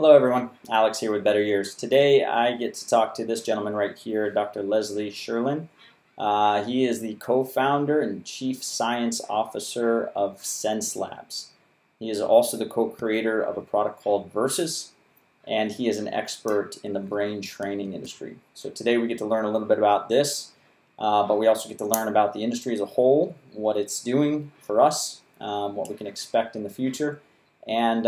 Hello everyone, Alex here with Better Years. Today I get to talk to this gentleman right here, Dr. Leslie Sherlin. He is the co-founder and chief science officer of Sense Labs. He is also the co-creator of a product called Versus, and he is an expert in the brain training industry. So today we get to learn a little bit about this, but we also get to learn about the industry as a whole, what it's doing for us, what we can expect in the future. And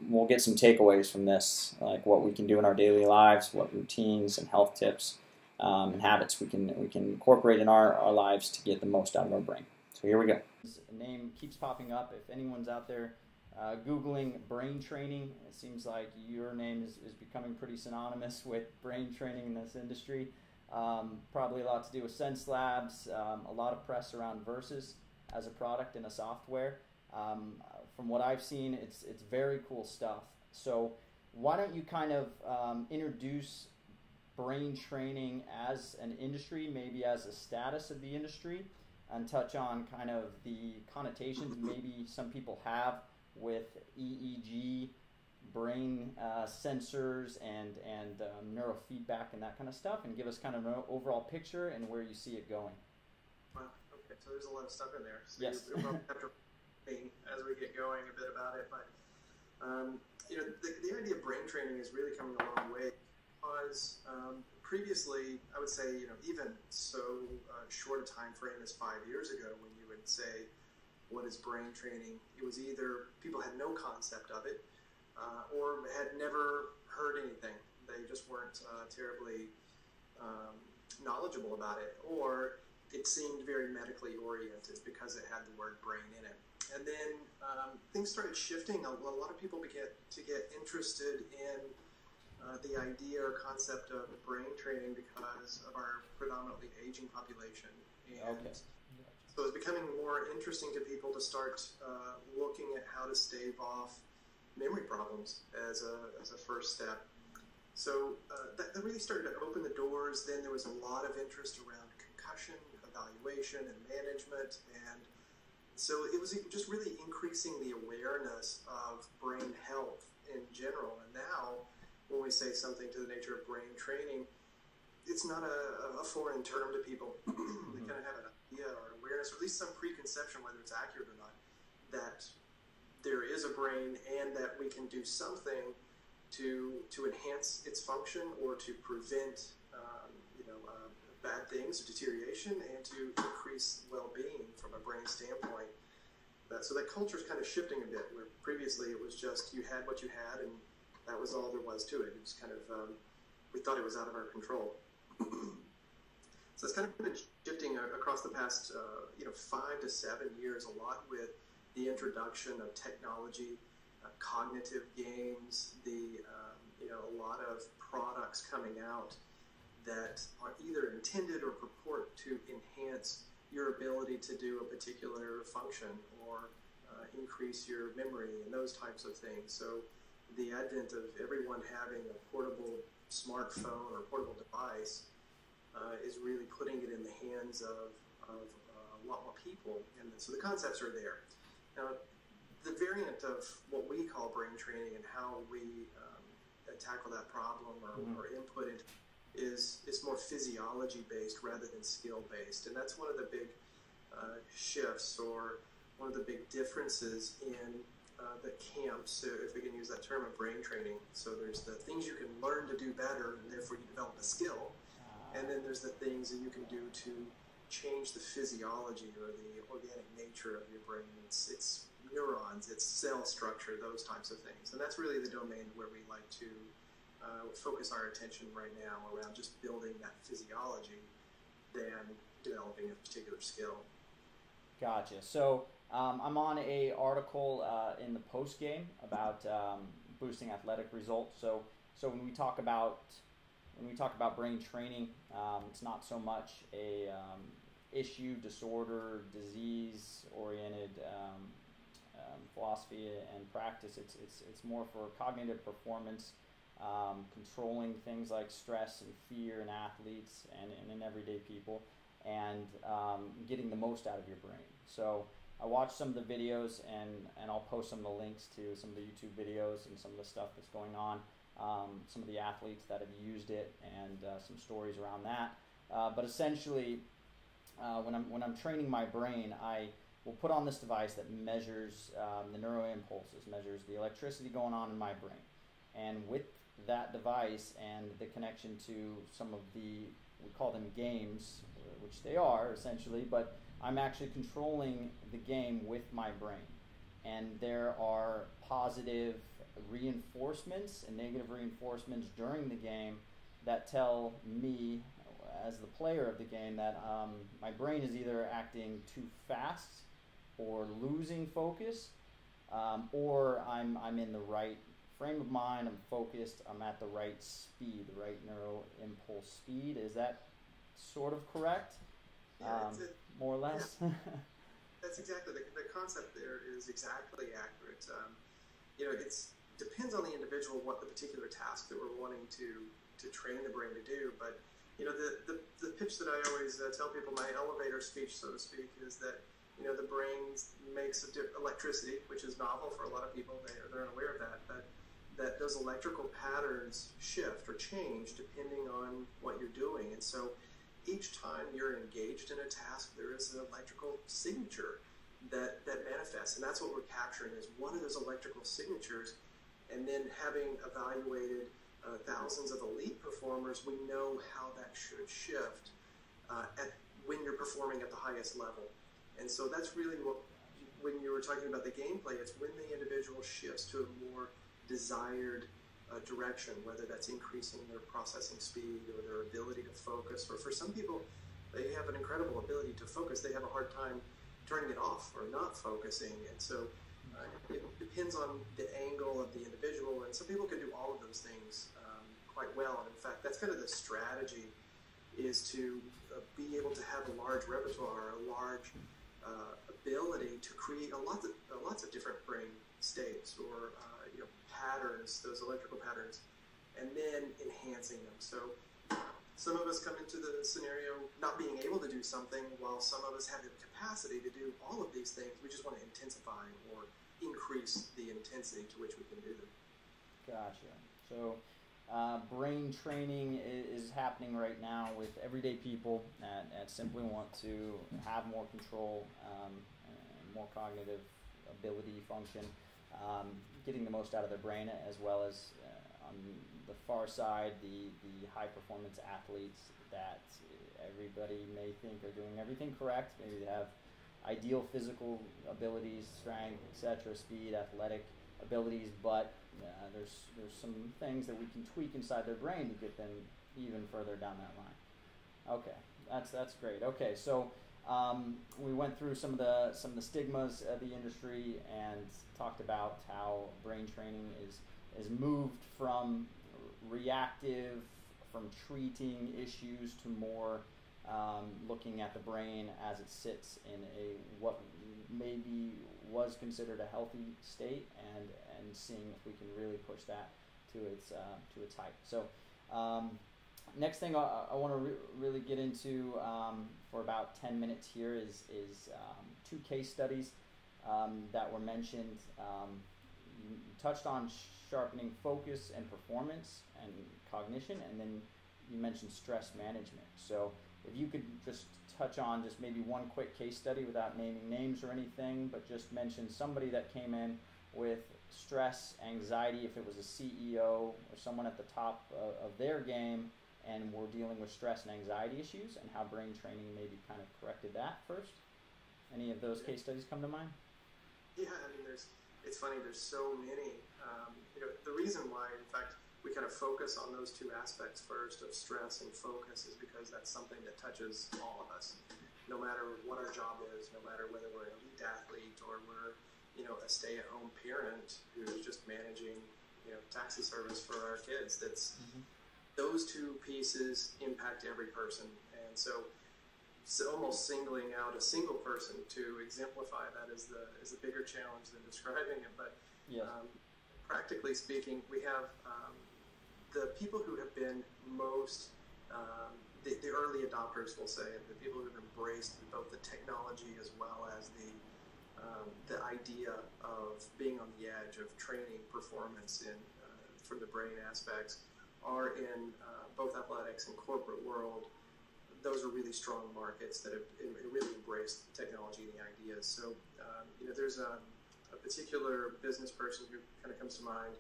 we'll get some takeaways from this, like what we can do in our daily lives, what routines and health tips and habits we can incorporate in our lives to get the most out of our brain. So here we go. This name keeps popping up. If anyone's out there Googling brain training, it seems like your name is becoming pretty synonymous with brain training in this industry. Probably a lot to do with Sense Labs, a lot of press around Versus as a product and a software. From what I've seen, it's very cool stuff. So why don't you kind of introduce brain training as an industry, maybe as a status of the industry, and touch on kind of the connotations maybe some people have with EEG, brain sensors, and neurofeedback and that kind of stuff, and give us kind of an overall picture and where you see it going. Wow. Okay. So there's a lot of stuff in there. So yes. As we get going a bit about it, but the idea of brain training is really coming a long way because previously, I would say, even so short a time frame as 5 years ago, when you would say, what is brain training? It was either people had no concept of it or had never heard anything. They just weren't terribly knowledgeable about it, or it seemed very medically oriented because it had the word brain in it. And then things started shifting. A lot of people began to get interested in the idea or concept of brain training because of our predominantly aging population. And so it's becoming more interesting to people to start looking at how to stave off memory problems as a first step. So that really started to open the doors. Then there was a lot of interest around concussion evaluation and management, and so it was just really increasing the awareness of brain health in general. And now, when we say something to the nature of brain training, it's not a foreign term to people. They kind of have an idea or an awareness, or at least some preconception, whether it's accurate or not, that there is a brain and that we can do something to enhance its function or to prevent bad things, deterioration, and to increase well-being from a brain standpoint. So that culture is kind of shifting a bit, where previously it was just you had what you had and that was all there was to it. It was kind of, we thought it was out of our control. So it's kind of been shifting across the past 5 to 7 years, a lot with the introduction of technology, cognitive games, a lot of products coming out that are either intended or purport to enhance your ability to do a particular function or increase your memory and those types of things. So the advent of everyone having a portable smartphone or portable device is really putting it in the hands of a lot more people. And so the concepts are there. Now, the variant of what we call brain training and how we tackle that problem or input it is more physiology-based rather than skill-based. And that's one of the big shifts, or one of the big differences in the camps, if we can use that term, of brain training. So there's the things you can learn to do better, and therefore you develop a skill. And then there's the things that you can do to change the physiology or the organic nature of your brain. It's neurons, it's cell structure, those types of things. And that's really the domain where we like to focus our attention right now, around just building that physiology than developing a particular skill. Gotcha. So I'm on a article in the Post game about boosting athletic results. So when we talk about brain training, it's not so much a issue, disorder, disease-oriented philosophy and practice. It's more for cognitive performance, controlling things like stress and fear in athletes and in everyday people, and getting the most out of your brain. So I watch some of the videos, and I'll post some of the links to some of the YouTube videos and some of the stuff that's going on, some of the athletes that have used it, and some stories around that. But essentially, when I'm training my brain, I will put on this device that measures the neural impulses, measures the electricity going on in my brain. And with that device and the connection to some of the, we call them games, which they are essentially, but I'm actually controlling the game with my brain. And there are positive reinforcements and negative reinforcements during the game that tell me, as the player of the game, that my brain is either acting too fast or losing focus, or I'm in the right frame of mind, I'm focused, I'm at the right speed, the right neural impulse speed. Is that sort of correct? Yeah, more or less? Yeah. That's exactly, the concept there is exactly accurate. It depends on the individual what the particular task that we're wanting to train the brain to do, but the pitch that I always tell people, my elevator speech, so to speak, is that the brain makes electricity, which is novel for a lot of people. They're unaware of that, but that those electrical patterns shift or change depending on what you're doing. And so each time you're engaged in a task, there is an electrical signature that manifests. And that's what we're capturing, is one of those electrical signatures. And then having evaluated thousands of elite performers, we know how that should shift when you're performing at the highest level. And so that's really what, when you were talking about the gameplay, it's when the individual shifts to a more desired direction, whether that's increasing their processing speed or their ability to focus. Or for some people, they have an incredible ability to focus. They have a hard time turning it off or not focusing. And so it depends on the angle of the individual. And some people can do all of those things quite well. And in fact, that's kind of the strategy, is to be able to have a large repertoire, a large ability to create lots of different brain states or patterns, those electrical patterns, and then enhancing them. So some of us come into the scenario not being able to do something, while some of us have the capacity to do all of these things. We just want to intensify or increase the intensity to which we can do them. Gotcha. So brain training is happening right now with everyday people that simply want to have more control, and more cognitive ability, function, getting the most out of their brain, as well as on the far side, the high performance athletes that everybody may think are doing everything correct. Maybe they have ideal physical abilities, strength, etc., speed, athletic abilities, but there's some things that we can tweak inside their brain to get them even further down that line. Okay, that's great. Okay, so we went through some of the stigmas of the industry and talked about how brain training is moved from reactive, from treating issues, to more looking at the brain as it sits in what maybe was considered a healthy state, and seeing if we can really push that to its height. So next thing I want to really get into for about 10 minutes here is two case studies that were mentioned. You touched on sharpening focus and performance and cognition, and then you mentioned stress management. So if you could just touch on just maybe one quick case study without naming names or anything, but just mention somebody that came in with stress, anxiety, if it was a CEO or someone at the top of their game, and we're dealing with stress and anxiety issues, and how brain training maybe kind of corrected that first. Any of those case studies come to mind? Yeah, I mean, it's funny, there's so many. The reason why, in fact, we kind of focus on those two aspects first, of stress and focus, is because that's something that touches all of us. No matter what our job is, no matter whether we're an elite athlete or we're, a stay-at-home parent who's just managing, taxi service for our kids. That's those two pieces impact every person. And so almost singling out a single person to exemplify that is a bigger challenge than describing it. But yes. Practically speaking, we have the people who have been most, the early adopters, we'll say, the people who have embraced both the technology as well as the idea of being on the edge of training performance in for the brain aspects are in both athletics and corporate world. Those are really strong markets that have really embraced technology and the ideas. So, there's a particular business person who kind of comes to mind,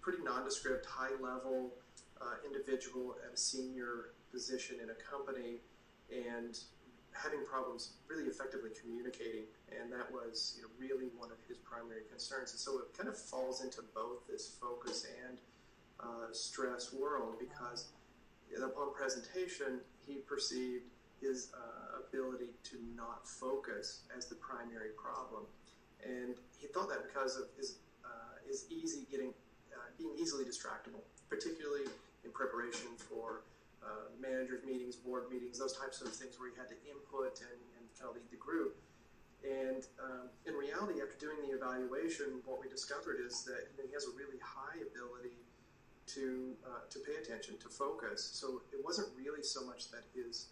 pretty nondescript, high-level individual at a senior position in a company, and having problems really effectively communicating, and that was really one of his primary concerns. And so it kind of falls into both this focus and stress world, because upon presentation he perceived his ability to not focus as the primary problem, and he thought that because of his being easily distractible, particularly in preparation for managers meetings, board meetings, those types of things where he had to input and kind of lead the group. And in reality, after doing the evaluation, what we discovered is that he has a really high ability to pay attention, to focus. So it wasn't really so much that his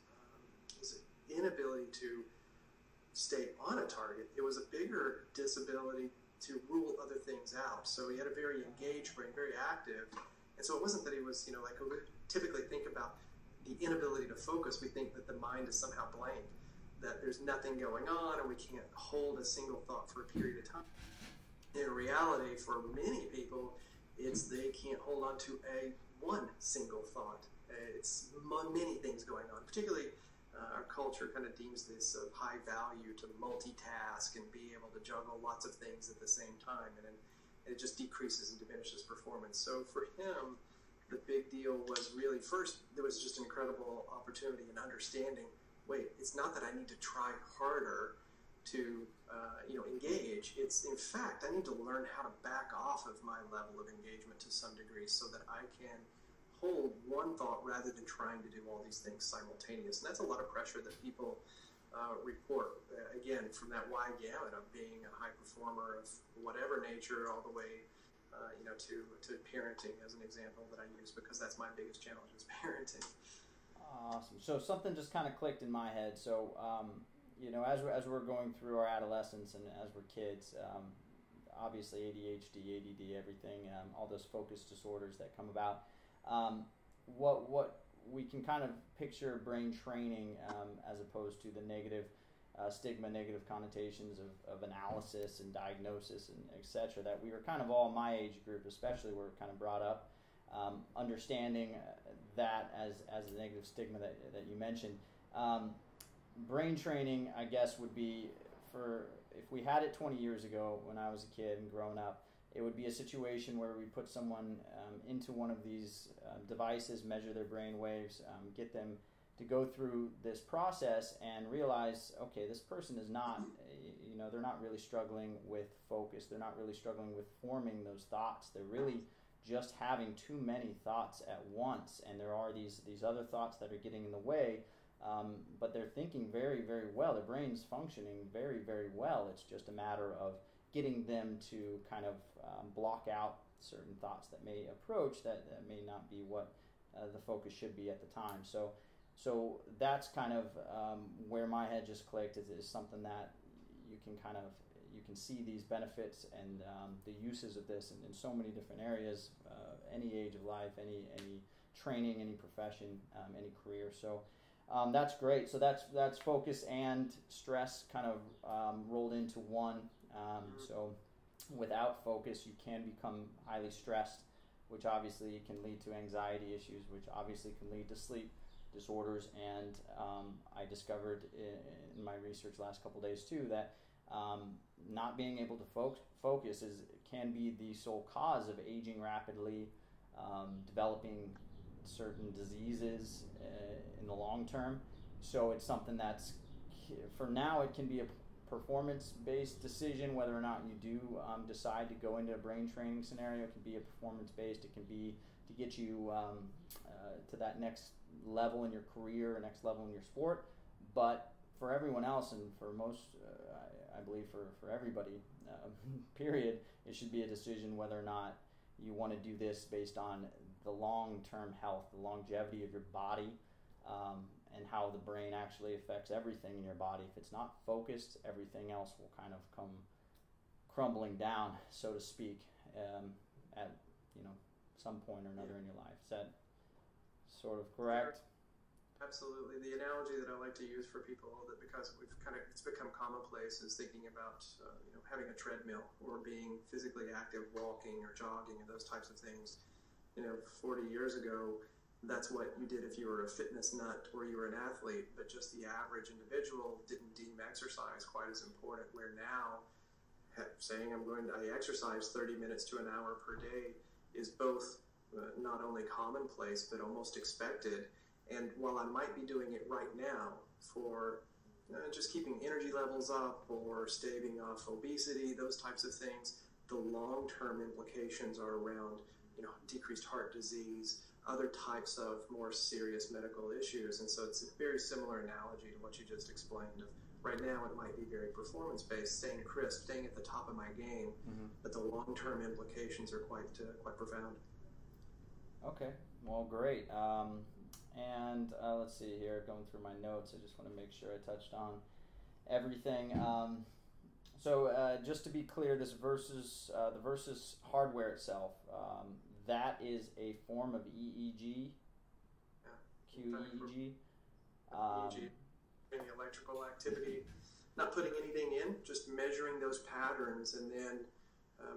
inability to stay on a target, it was a bigger disability to rule other things out. So he had a very engaged brain, very active. And so it wasn't that he was, like we typically think about the inability to focus, we think that the mind is somehow blank, that there's nothing going on and we can't hold a single thought for a period of time. In reality, for many people, it's they can't hold on to one single thought. It's many things going on, particularly our culture kind of deems this of high value to multitask and be able to juggle lots of things at the same time, and it just decreases and diminishes performance. So for him, the big deal was really, first, there was just an incredible opportunity in understanding, wait, it's not that I need to try harder to engage. It's, in fact, I need to learn how to back off of my level of engagement to some degree so that I can hold one thought rather than trying to do all these things simultaneous. And that's a lot of pressure that people report, again, from that wide gamut of being a high performer of whatever nature all the way to parenting as an example that I use, because that's my biggest challenge is parenting. Awesome. So something just kind of clicked in my head. So, as we're going through our adolescence and as we're kids, obviously ADHD, ADD, everything, all those focus disorders that come about. What we can kind of picture brain training as opposed to the negative stigma, negative connotations of analysis and diagnosis and etc. that we were kind of all my age group, especially, were kind of brought up understanding that as a negative stigma that you mentioned. Brain training, I guess, would be, for if we had it 20 years ago when I was a kid and growing up, it would be a situation where we put someone into one of these devices, measure their brain waves, get them to go through this process and realize, okay, this person is not, they're not really struggling with focus. They're not really struggling with forming those thoughts. They're really just having too many thoughts at once, and there are these other thoughts that are getting in the way, but they're thinking very, very well. Their brain's functioning very, very well. It's just a matter of getting them to kind of block out certain thoughts that may approach that may not be what the focus should be at the time. So that's kind of where my head just clicked, is something that you can see these benefits and the uses of this in so many different areas, any age of life, any training, any profession, any career. So that's great. So that's focus and stress kind of rolled into one. So without focus, you can become highly stressed, which obviously can lead to anxiety issues, which obviously can lead to sleep disorders. And I discovered in my research last couple of days too that not being able to focus can be the sole cause of aging rapidly, developing certain diseases in the long term. So it's something that's, for now, it can be a performance-based decision whether or not you do decide to go into a brain training scenario. It can be a performance-based. It can be to get you to that next level in your career or next level in your sport. But for everyone else, and for most, I believe for everybody, period, it should be a decision whether or not you want to do this based on the long-term health, the longevity of your body, and how the brain actually affects everything in your body. If it's not focused, everything else will kind of come crumbling down, so to speak, at some point or another in your life. Is that sort of correct? Absolutely. The analogy that I like to use for people, that because it's become commonplace, is thinking about having a treadmill or being physically active, walking or jogging and those types of things. 40 years ago, that's what you did if you were a fitness nut or you were an athlete, but just the average individual didn't deem exercise quite as important, where now saying I exercise 30 minutes to an hour per day is both not only commonplace but almost expected. And while I might be doing it right now for just keeping energy levels up or staving off obesity, those types of things, the long-term implications are around decreased heart disease, other types of more serious medical issues. And so it's a very similar analogy to what you just explained. Of right now it might be very performance-based, staying crisp, staying at the top of my game, but the long-term implications are quite profound. Okay, well, great. And let's see here, going through my notes, I just want to make sure I touched on everything. So just to be clear, this the versus hardware itself, that is a form of EEG, QEEG. EEG, any electrical activity, not putting anything in, just measuring those patterns and then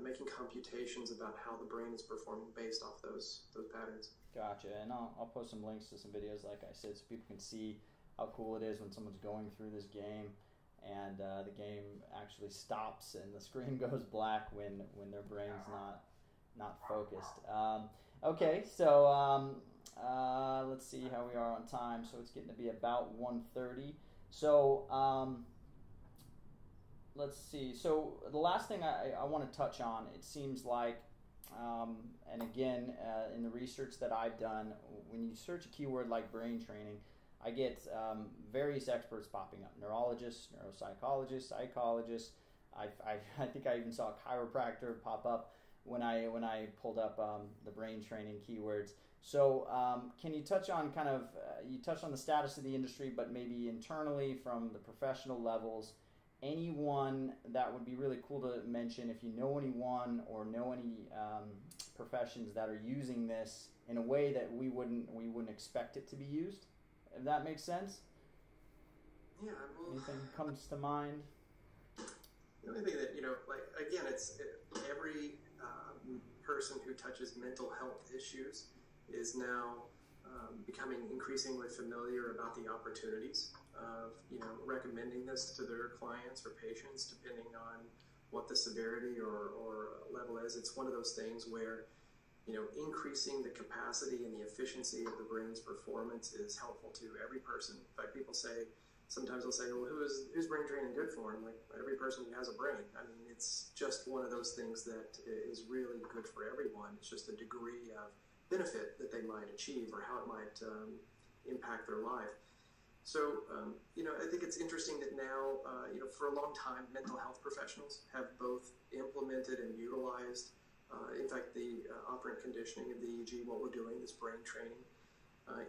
making computations about how the brain is performing based off those patterns. Gotcha. And I'll post some links to some videos, like I said, so people can see how cool it is when someone's going through this game and the game actually stops and the screen goes black when their brain's not focused. Okay, so let's see how we are on time. So it's getting to be about 1:30. So let's see. So the last thing I want to touch on, it seems like, and again, in the research that I've done, when you search a keyword like brain training, I get various experts popping up: neurologists, neuropsychologists, psychologists. I think I even saw a chiropractor pop up when I pulled up the brain training keywords. So can you touch on you touched on the status of the industry, but maybe internally from the professional levels, anyone that would be really cool to mention, if you know anyone or know any professions that are using this in a way that we wouldn't expect it to be used, if that makes sense? Yeah. Well, anything comes to mind? The only thing that, again, it's every person who touches mental health issues is now becoming increasingly familiar about the opportunities of, recommending this to their clients or patients, depending on what the severity or level is. It's one of those things where, increasing the capacity and the efficiency of the brain's performance is helpful to every person. In fact, sometimes they'll say, well, who's brain training good for? And like, every person who has a brain. I mean, it's just one of those things that is really good for everyone. It's just a degree of benefit that they might achieve or how it might impact their life. So, I think it's interesting that now, for a long time, mental health professionals have both implemented and utilized, in fact, the operant conditioning of the EEG, what we're doing, this brain training,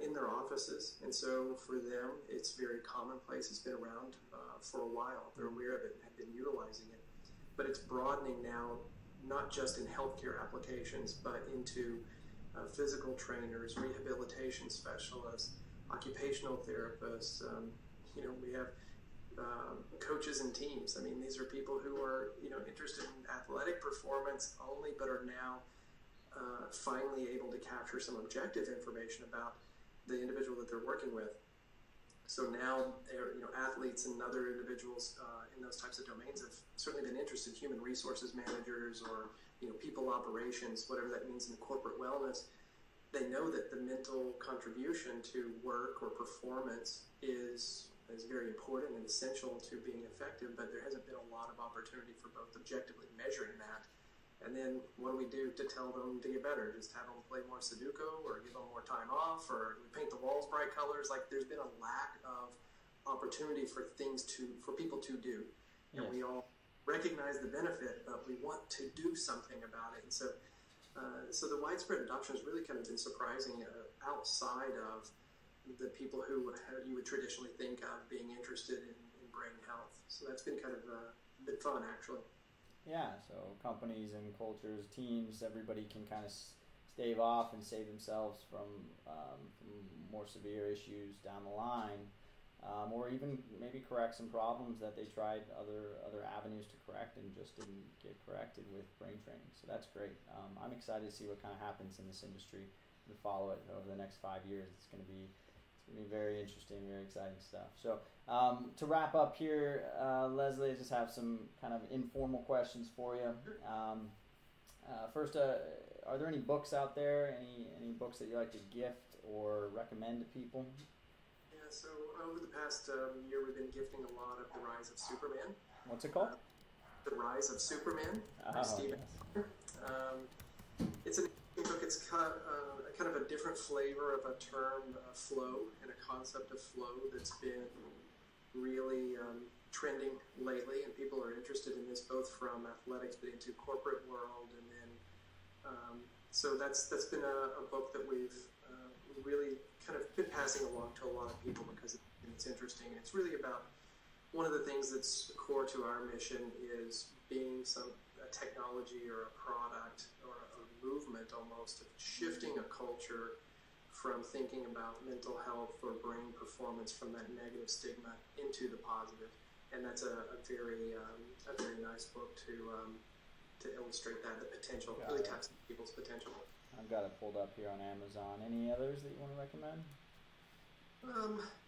in their offices. And so for them, it's very commonplace. It's been around for a while. They're aware of it and have been utilizing it. But it's broadening now, not just in healthcare applications, but into physical trainers, rehabilitation specialists, occupational therapists. We have coaches and teams. I mean, these are people who are, interested in athletic performance only, but are now finally able to capture some objective information about the individual that they're working with. So now, athletes and other individuals in those types of domains have certainly been interested. Human resources managers or people operations, whatever that means in corporate wellness. They know that the mental contribution to work or performance is very important and essential to being effective. But there hasn't been a lot of opportunity for both objectively measuring that. And then what do we do to tell them to get better? Just have them play more Sudoku or give them more time off or paint the walls bright colors? Like, there's been a lack of opportunity for people to do. Yes. And we all recognize the benefit, but we want to do something about it. And so the widespread adoption has really kind of been surprising outside of the people who you would traditionally think of being interested in brain health. So that's been kind of been fun, actually. Yeah, so companies and cultures, teams, everybody can kind of stave off and save themselves from more severe issues down the line, or even maybe correct some problems that they tried other avenues to correct and just didn't get corrected with brain training. So that's great. I'm excited to see what kind of happens in this industry and follow it over the next 5 years. It's going to be very interesting, very exciting stuff. So to wrap up here, Leslie, I just have some kind of informal questions for you. First, are there any books out there, any books that you like to gift or recommend to people? Yeah, so over the past year, we've been gifting a lot of The Rise of Superman. What's it called? The Rise of Superman by Stephen. Yes. It's an interesting book. It's kind of a different flavor of a term, flow, and a concept of flow that's been really trending lately, and people are interested in this both from athletics but into corporate world, and then so that's been a book that we've really kind of been passing along to a lot of people because it's interesting. And it's really about one of the things that's core to our mission is being a technology or a product or a movement almost of shifting a culture from thinking about mental health or brain performance from that negative stigma into the positive. And that's a very nice book to illustrate that, the potential, really taps people's potential. I've got it pulled up here on Amazon. Any others that you want to recommend?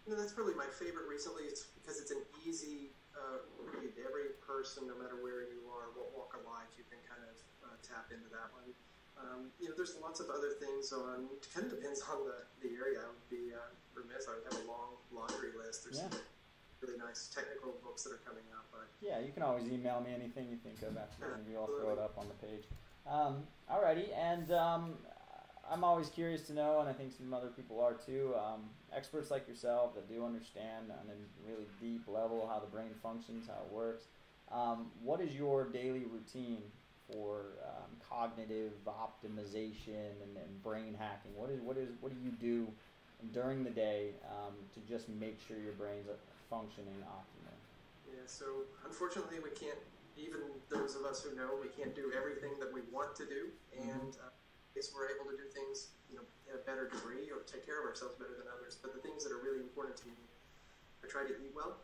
That's probably my favorite recently. It's because it's an easy read. Every person, no matter where you are, what walk of life, you can kind of tap into that one. There's lots of other things on. It kind of depends on the area. I would be remiss. I would have a long laundry list. There's some really nice technical books that are coming out. But yeah, you can always email me anything you think of after the interview. I'll throw it up on the page. Alrighty, and I'm always curious to know, and I think some other people are too, experts like yourself that do understand on a really deep level how the brain functions, how it works. What is your daily routine for cognitive optimization and brain hacking? What do you do during the day to just make sure your brain's functioning optimally? Yeah, so unfortunately we can't, even those of us who know, we can't do everything that we want to do, and if we're able to do things, in a better degree or take care of ourselves better than others. But the things that are really important to me, I try to eat well.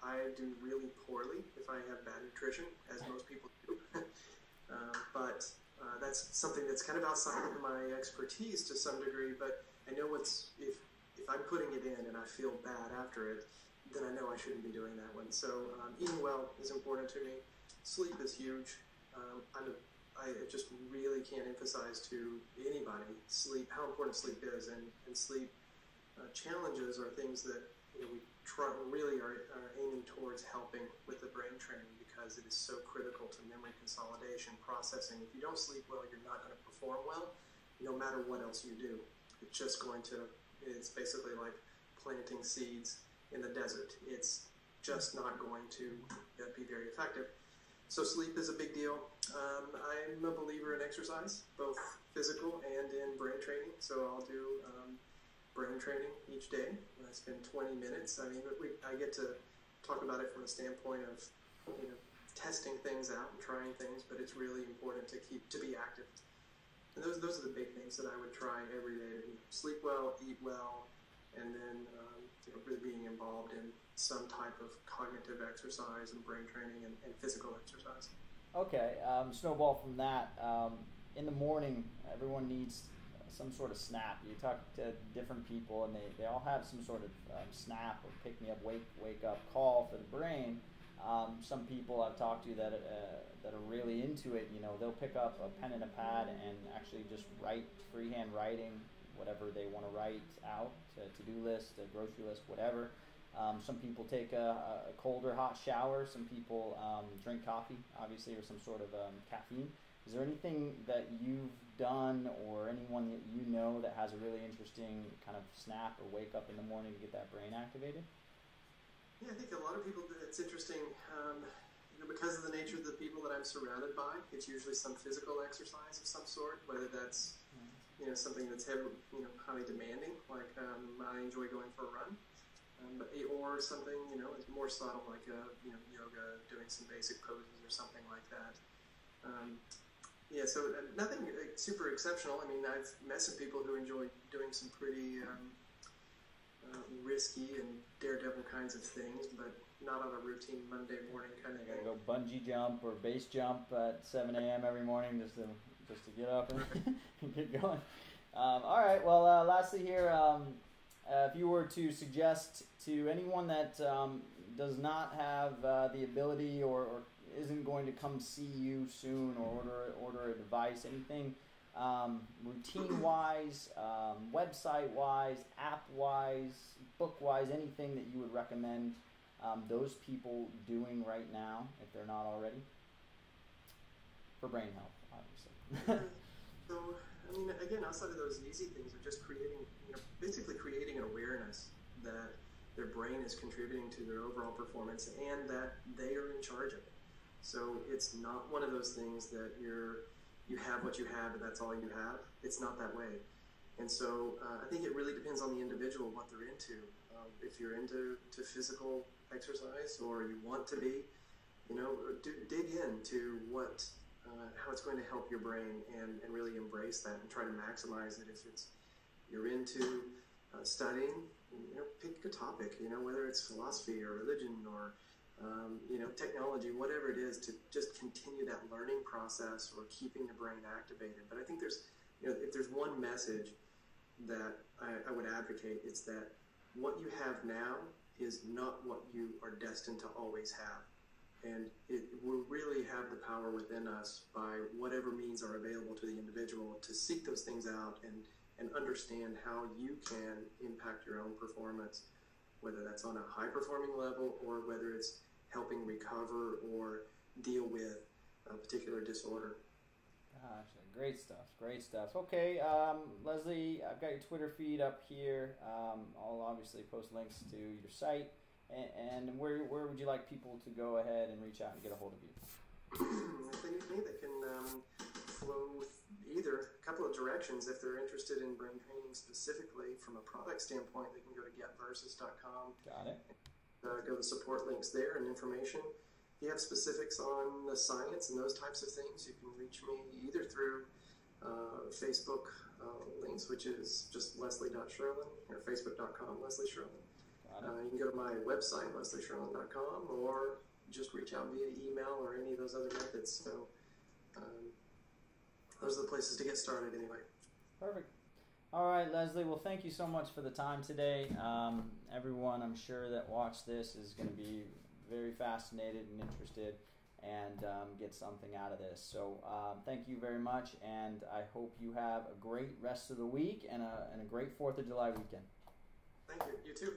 I do really poorly if I have bad nutrition, as most people do. But that's something that's kind of outside of my expertise to some degree. But I know if I'm putting it in and I feel bad after it, then I know I shouldn't be doing that one. So eating well is important to me. Sleep is huge. I just really can't emphasize to anybody how important sleep is, and sleep challenges are things that we really are aiming towards helping with the brain training, because it is so critical to memory consolidation, processing. If you don't sleep well, you're not going to perform well, no matter what else you do. It's basically like planting seeds in the desert. It's just not going to be very effective. So sleep is a big deal. I'm a believer in exercise, both physical and in brain training. So I'll do brain training each day. I spend 20 minutes. I mean, I get to talk about it from a standpoint of testing things out and trying things, but it's really important to be active. And those are the big things that I would try every day: to sleep well, eat well, and then really being involved in some type of cognitive exercise and brain training and physical exercise. Okay, snowball from that. In the morning, everyone needs some sort of snap. You talk to different people, and they all have some sort of snap or pick-me-up, wake-up call for the brain. Some people I've talked to that are really into it, they'll pick up a pen and a pad and actually just write, freehand writing, whatever they want to write out, a to-do list, a grocery list, whatever. Some people take a cold or hot shower. Some people drink coffee, obviously, or some sort of caffeine. Is there anything that you've done or anyone that you know that has a really interesting kind of snap or wake up in the morning to get that brain activated? Yeah, I think a lot of people, it's interesting, because of the nature of the people that I'm surrounded by, it's usually some physical exercise of some sort, whether that's, something that's heavy, highly demanding, like I enjoy going for a run, or something is more subtle, like yoga, doing some basic poses or something like that. So nothing super exceptional. I mean, I've met some people who enjoy doing some pretty risky and daredevil kinds of things, but not on a routine Monday morning kind of thing. Go bungee jump or base jump at 7 a.m. every morning just to get up and get going. All right. Well, lastly here, if you were to suggest to anyone that does not have the ability or isn't going to come see you soon or order a device, anything routine-wise, website-wise, app-wise, book-wise, anything that you would recommend those people doing right now, if they're not already, for brain health, obviously. So, I mean, again, outside of those easy things of just basically creating an awareness that their brain is contributing to their overall performance and that they are in charge of it. So it's not one of those things that you have what you have and that's all you have. It's not that way. And so I think it really depends on the individual, what they're into. If you're into physical exercise or you want to be, dig into how it's going to help your brain and really embrace that and try to maximize it. If you're into studying, pick a topic, whether it's philosophy or religion or technology, whatever it is, to just continue that learning process or keeping the brain activated. But I think if there's one message that I would advocate, it's that what you have now is not what you are destined to always have. And it will really have the power within us by whatever means are available to the individual to seek those things out and understand how you can impact your own performance, whether that's on a high-performing level or whether it's helping recover or deal with a particular disorder. Gosh, great stuff. Okay, Leslie, I've got your Twitter feed up here. I'll obviously post links to your site. And where would you like people to go ahead and reach out and get a hold of you? If they need me, they can flow either a couple of directions. If they're interested in brain training specifically from a product standpoint, they can go to Betteryears.com. Got it. Go to support links there and information. If you have specifics on the science and those types of things, you can reach me either through Facebook links, which is just Leslie.Sherlin, or Facebook.com, Leslie Sherlin. You can go to my website, LeslieSherlin.com, or just reach out via email or any of those other methods. So those are the places to get started anyway. Perfect. All right, Leslie. Well, thank you so much for the time today. Everyone, I'm sure that watched this is going to be very fascinated and interested and get something out of this. So thank you very much, and I hope you have a great rest of the week and a great 4th of July weekend. Thank you. You too.